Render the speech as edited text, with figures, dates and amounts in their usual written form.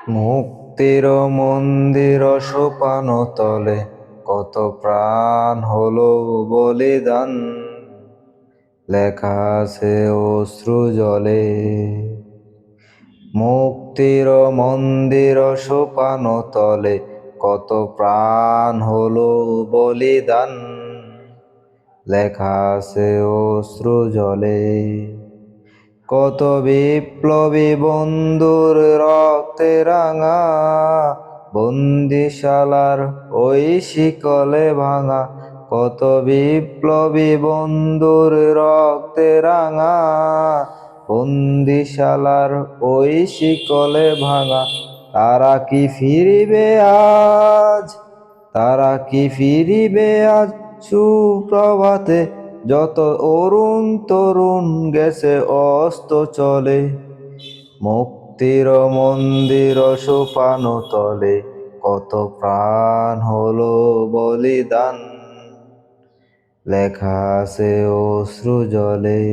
মুক্তির মন্দির সোপান তলে কত প্রাণ হলো বলিদান, লেখা আছে অশ্রু জলে। মুক্তির মন্দির সোপান তলে কত প্রাণ হলো বলিদান, লেখা আছে অশ্রু জলে। কত বিপ্লবী বন্ধুর রক্তে রাঙা, বন্দিশালার ওই শিকলে ভাঙা। কত বিপ্লবী বন্ধুর রক্তে রাঙা, বন্দিশালার ওই শিকলে ভাঙা। তারা কি ফিরিবে আজ, তারা কি ফিরিবে আজ সুপ্রভাতে? যত অরুণ তরুণ গেছে অস্ত চলে। মুক্তির মন্দির সোপান তলে কত প্রাণ হলো বলিদান, লেখা আছে অশ্রু জলে।